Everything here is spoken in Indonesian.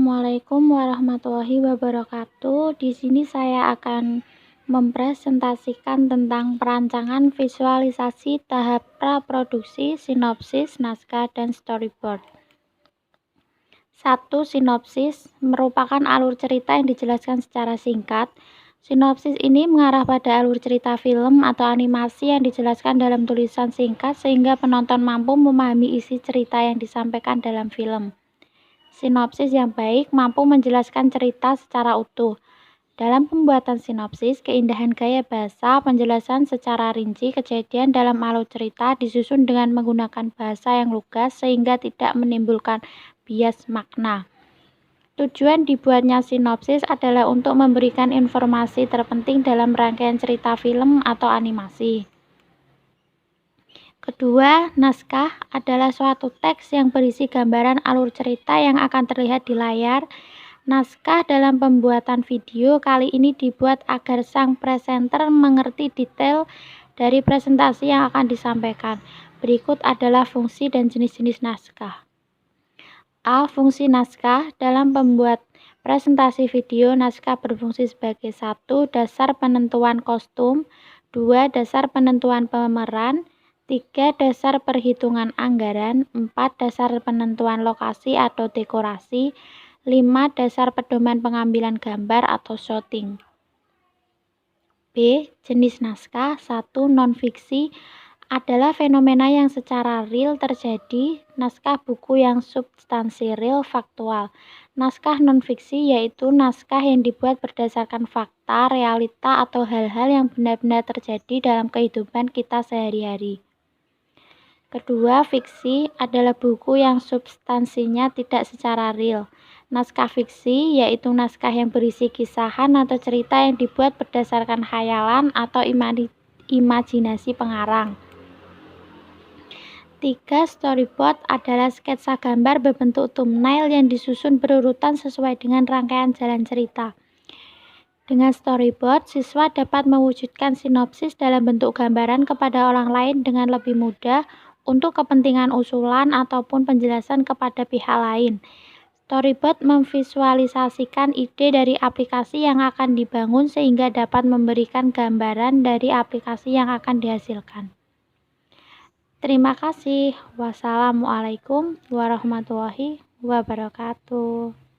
Assalamualaikum warahmatullahi wabarakatuh. Di sini saya akan mempresentasikan tentang perancangan visualisasi tahap praproduksi, sinopsis, naskah, dan storyboard. 1. Sinopsis merupakan alur cerita yang dijelaskan secara singkat. Sinopsis ini mengarah pada alur cerita film atau animasi yang dijelaskan dalam tulisan singkat sehingga penonton mampu memahami isi cerita yang disampaikan dalam film. Sinopsis yang baik mampu menjelaskan cerita secara utuh. Dalam pembuatan sinopsis, keindahan gaya bahasa, penjelasan secara rinci kejadian dalam alur cerita disusun dengan menggunakan bahasa yang lugas sehingga tidak menimbulkan bias makna. Tujuan dibuatnya sinopsis adalah untuk memberikan informasi terpenting dalam rangkaian cerita film atau animasi. Kedua, naskah adalah suatu teks yang berisi gambaran alur cerita yang akan terlihat di layar. Naskah dalam pembuatan video kali ini dibuat agar sang presenter mengerti detail dari presentasi yang akan disampaikan. Berikut adalah fungsi dan jenis-jenis naskah. A. Fungsi naskah dalam pembuat presentasi video, naskah berfungsi sebagai 1. Dasar penentuan kostum, 2. Dasar penentuan pemeran, 3. Dasar perhitungan anggaran, 4. Dasar penentuan lokasi atau dekorasi, 5. Dasar pedoman pengambilan gambar atau shooting. B. Jenis naskah. 1. Non-fiksi adalah fenomena yang secara real terjadi. Naskah buku yang substansi real faktual. Naskah non-fiksi yaitu naskah yang dibuat berdasarkan fakta, realita, atau hal-hal yang benar-benar terjadi dalam kehidupan kita sehari-hari. Kedua, fiksi adalah buku yang substansinya tidak secara real. Naskah fiksi yaitu naskah yang berisi kisahan atau cerita yang dibuat berdasarkan khayalan atau imajinasi pengarang. 3. Storyboard adalah sketsa gambar berbentuk thumbnail yang disusun berurutan sesuai dengan rangkaian jalan cerita. Dengan storyboard, siswa dapat mewujudkan sinopsis dalam bentuk gambaran kepada orang lain dengan lebih mudah untuk kepentingan usulan ataupun penjelasan kepada pihak lain. Storyboard memvisualisasikan ide dari aplikasi yang akan dibangun sehingga dapat memberikan gambaran dari aplikasi yang akan dihasilkan. Terima kasih. Wassalamualaikum warahmatullahi wabarakatuh.